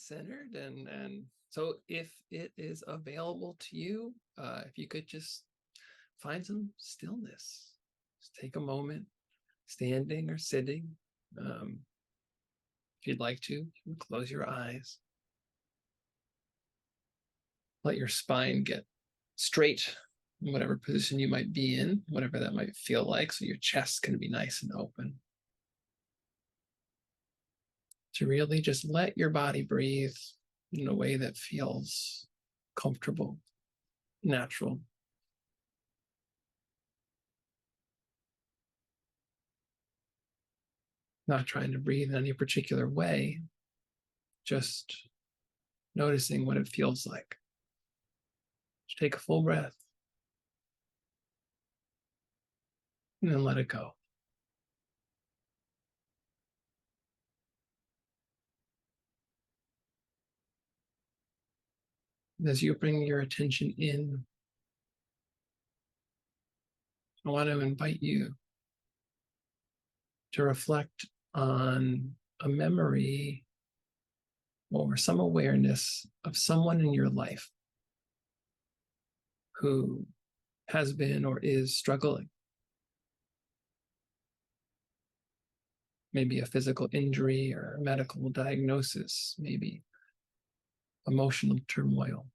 centered. And so if it is available to you, if you could just find some stillness, just take a moment, standing or sitting. If you'd like to, you can close your eyes. Let your spine get straight in whatever position you might be in, whatever that might feel like, so your chest can be nice and open. To really just let your body breathe in a way that feels comfortable, natural. Not trying to breathe in any particular way, just noticing what it feels like. Just take a full breath and then let it go. As you bring your attention in, I want to invite you to reflect on a memory or some awareness of someone in your life who has been or is struggling. Maybe a physical injury or a medical diagnosis, maybe emotional turmoil.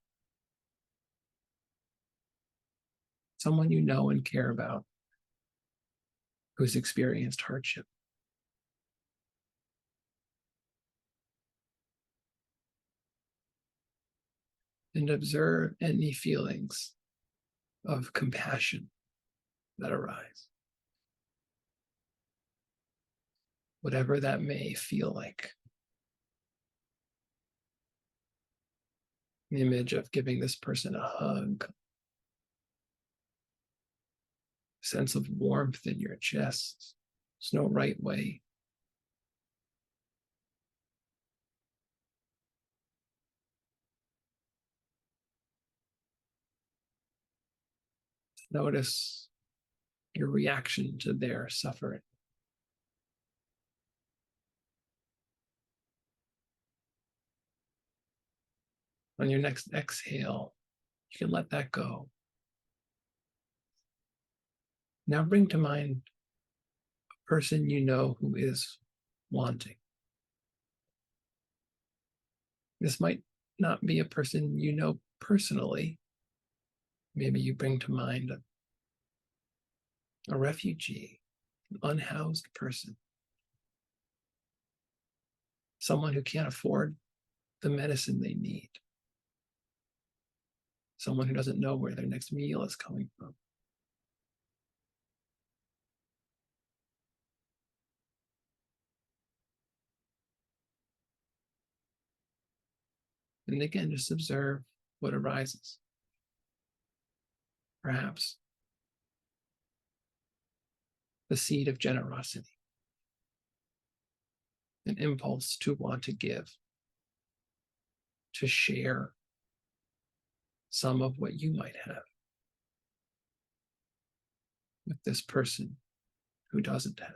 Someone you know and care about who's experienced hardship. And observe any feelings of compassion that arise. Whatever that may feel like. The image of giving this person a hug. Sense of warmth in your chest. There's no right way. Notice your reaction to their suffering. On your next exhale, you can let that go. Now bring to mind a person you know who is wanting. This might not be a person you know personally. Maybe you bring to mind a refugee, an unhoused person, someone who can't afford the medicine they need, someone who doesn't know where their next meal is coming from. And again, just observe what arises. Perhaps the seed of generosity, an impulse to want to give, to share some of what you might have with this person who doesn't have.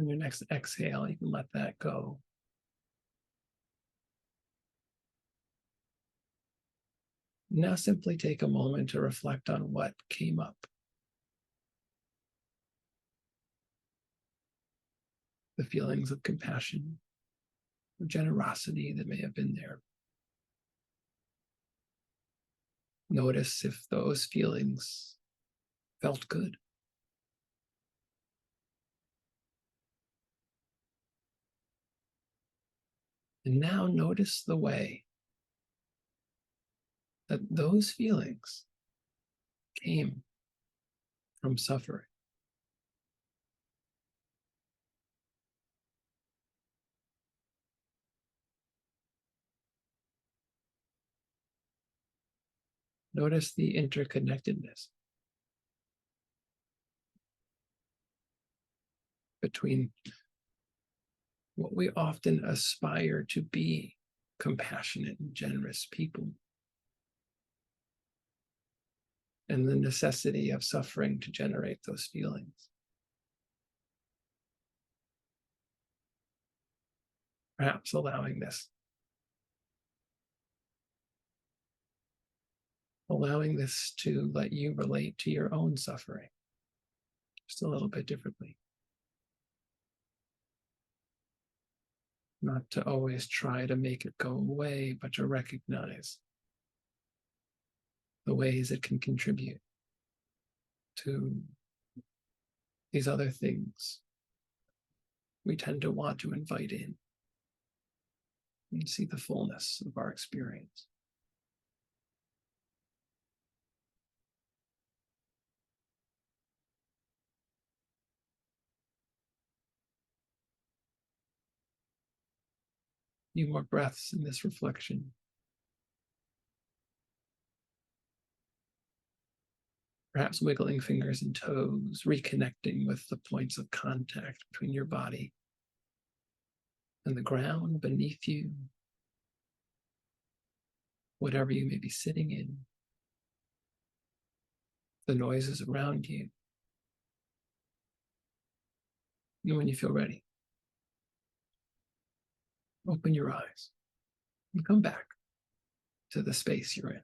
On your next exhale, you can let that go. Now simply take a moment to reflect on what came up. The feelings of compassion, of generosity that may have been there. Notice if those feelings felt good. And now notice the way that those feelings came from suffering. Notice the interconnectedness. between what we often aspire to be, compassionate and generous people, and the necessity of suffering to generate those feelings. Perhaps allowing this to let you relate to your own suffering just a little bit differently. Not to always try to make it go away, but to recognize the ways it can contribute to these other things we tend to want to invite in and see the fullness of our experience. Few more breaths in this reflection. Perhaps wiggling fingers and toes, reconnecting with the points of contact between your body and the ground beneath you, whatever you may be sitting in, the noises around you. And when you feel ready, open your eyes and come back to the space you're in.